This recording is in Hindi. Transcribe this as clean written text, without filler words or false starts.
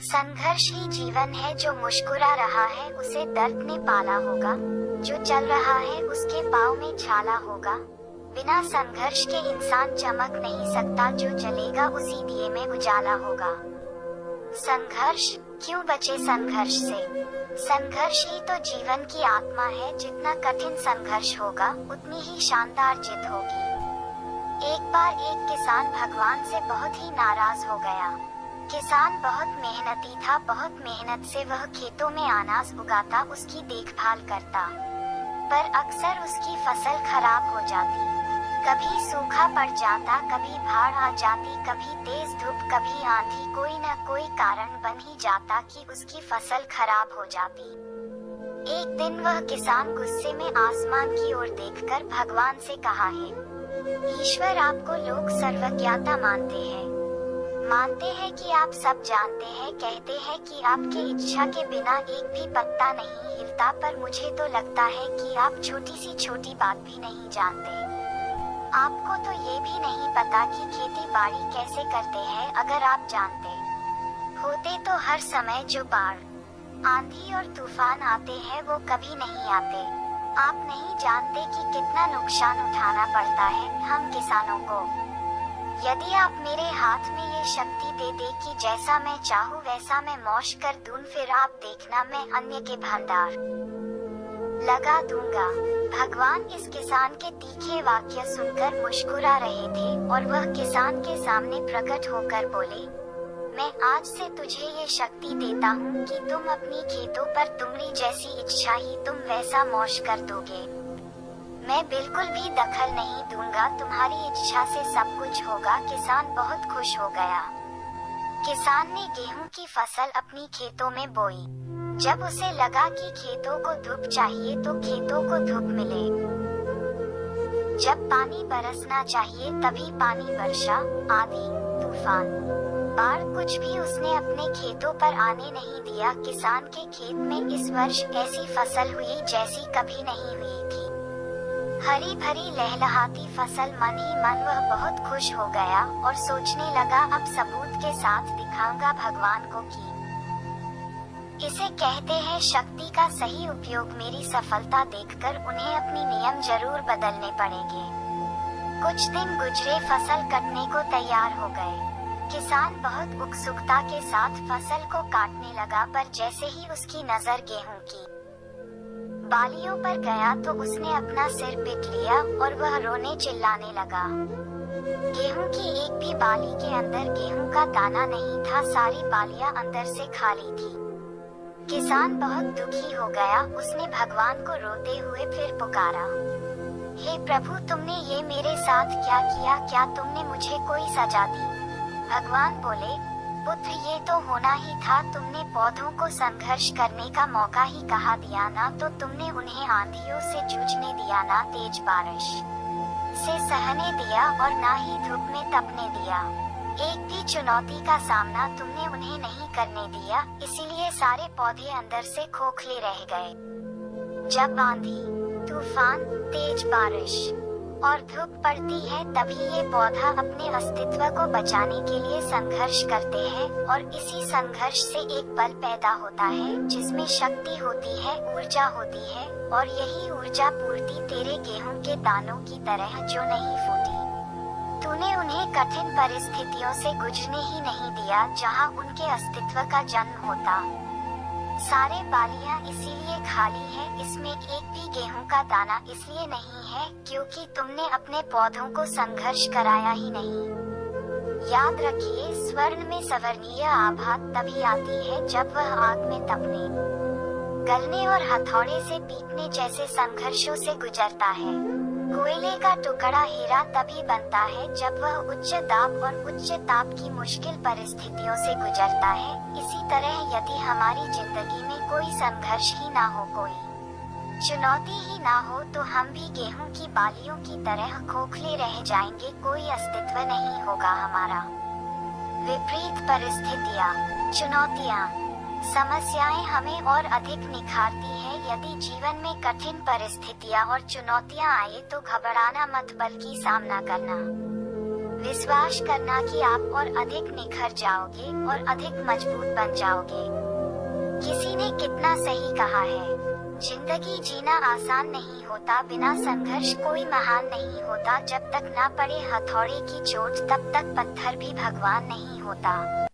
संघर्ष ही जीवन है। जो मुस्कुरा रहा है उसे दर्द ने पाला होगा, जो चल रहा है उसके पाँव में छाला होगा। बिना संघर्ष के इंसान चमक नहीं सकता, जो जलेगा उसी दिए में उजाला होगा। संघर्ष क्यों बचे संघर्ष से? संघर्ष ही तो जीवन की आत्मा है। जितना कठिन संघर्ष होगा उतनी ही शानदार जीत होगी। एक बार एक किसान भगवान से बहुत ही नाराज हो गया। किसान बहुत मेहनती था, बहुत मेहनत से वह खेतों में अनाज उगाता, उसकी देखभाल करता, पर अक्सर उसकी फसल खराब हो जाती। कभी सूखा पड़ जाता, कभी बाढ़ आ जाती, कभी तेज धूप, कभी आंधी, कोई न कोई कारण बन ही जाता कि उसकी फसल खराब हो जाती। एक दिन वह किसान गुस्से में आसमान की ओर देखकर भगवान से कहा है, ईश्वर, आपको लोग सर्वज्ञाता मानते हैं कि आप सब जानते हैं, कहते हैं कि आपके इच्छा के बिना एक भी पत्ता नहीं हिलता, पर मुझे तो लगता है कि आप छोटी सी छोटी बात भी नहीं जानते। आपको तो ये भी नहीं पता कि खेती बाड़ी कैसे करते हैं। अगर आप जानते होते तो हर समय जो बाढ़, आंधी और तूफान आते हैं वो कभी नहीं आते। आप नहीं जानते कि कितना नुकसान उठाना पड़ता है हम किसानों को। यदि आप मेरे हाथ में ये शक्ति दे दे कि जैसा मैं चाहूँ वैसा मैं मौज कर दूं, फिर आप देखना मैं अन्य के भंडार लगा दूंगा। भगवान इस किसान के तीखे वाक्य सुनकर मुस्कुरा रहे थे और वह किसान के सामने प्रकट होकर बोले, मैं आज से तुझे ये शक्ति देता हूँ कि तुम अपनी खेतों पर तुम्हारी जैसी इच्छा ही तुम वैसा मौज कर दोगे। मैं बिल्कुल भी दखल नहीं दूंगा, तुम्हारी इच्छा से सब कुछ होगा। किसान बहुत खुश हो गया। किसान ने गेहूं की फसल अपनी खेतों में बोई। जब उसे लगा कि खेतों को धूप चाहिए तो खेतों को धूप मिले, जब पानी बरसना चाहिए तभी पानी वर्षा, आंधी, तूफान, बाढ़, कुछ भी उसने अपने खेतों पर आने नहीं दिया। किसान के खेत में इस वर्ष ऐसी फसल हुई जैसी कभी नहीं हुई थी। हरी भरी लहलहाती फसल। मन ही मन वह बहुत खुश हो गया और सोचने लगा, अब सबूत के साथ दिखाऊंगा भगवान को कि इसे कहते हैं शक्ति का सही उपयोग। मेरी सफलता देखकर उन्हें अपनी नियम जरूर बदलने पड़ेंगे। कुछ दिन गुजरे, फसल कटने को तैयार हो गए। किसान बहुत उत्सुकता के साथ फसल को काटने लगा, पर जैसे ही उसकी नजर गेहूं की बालियों पर गया तो उसने अपना सिर पीट लिया और वह रोने चिल्लाने लगा। गेहूं की एक भी बाली के अंदर गेहूं का दाना नहीं था, सारी बालियां अंदर से खाली थी। किसान बहुत दुखी हो गया। उसने भगवान को रोते हुए फिर पुकारा, हे प्रभु, तुमने ये मेरे साथ क्या किया? क्या तुमने मुझे कोई सजा दी? भगवान बोले, पुत्र, ये तो होना ही था। तुमने पौधों को संघर्ष करने का मौका ही कहा दिया ना, तो तुमने उन्हें आंधियों से जूझने दिया, ना तेज बारिश से सहने दिया और ना ही धूप में तपने दिया। एक भी चुनौती का सामना तुमने उन्हें नहीं करने दिया, इसीलिए सारे पौधे अंदर से खोखले रह गए। जब आंधी, तूफान, तेज बारिश और धूप पड़ती है तभी ये पौधा अपने अस्तित्व को बचाने के लिए संघर्ष करते हैं, और इसी संघर्ष से एक बल पैदा होता है जिसमें शक्ति होती है, ऊर्जा होती है, और यही ऊर्जा पूर्ति तेरे गेहूं के दानों की तरह जो नहीं फूटी। तूने उन्हें कठिन परिस्थितियों से गुजरने ही नहीं दिया जहां उनके अस्तित्व का जन्म होता। सारे बालियां इसीलिए खाली है, इसमें एक भी गेहूं का दाना इसलिए नहीं है क्योंकि तुमने अपने पौधों को संघर्ष कराया ही नहीं। याद रखिए, स्वर्ण में सवर्णीय आभा तभी आती है जब वह आग में तपने, गलने और हथौड़े से पीटने जैसे संघर्षों से गुजरता है। कोयले का टुकड़ा हीरा तभी बनता है जब वह उच्च दाब और उच्च ताप की मुश्किल परिस्थितियों से गुजरता है। इसी तरह यदि हमारी जिंदगी में कोई संघर्ष ही ना हो, कोई चुनौती ही ना हो, तो हम भी गेहूं की बालियों की तरह खोखले रह जाएंगे, कोई अस्तित्व नहीं होगा हमारा। विपरीत परिस्थितियाँ, चुनौतियाँ, समस्याएं हमें और अधिक निखारती है। यदि जीवन में कठिन परिस्थितियां और चुनौतियां आए तो घबराना मत, बल्कि सामना करना। विश्वास करना कि आप और अधिक निखर जाओगे और अधिक मजबूत बन जाओगे। किसी ने कितना सही कहा है, जिंदगी जीना आसान नहीं होता, बिना संघर्ष कोई महान नहीं होता। जब तक ना पड़े हथौड़े की चोट तब तक पत्थर भी भगवान नहीं होता।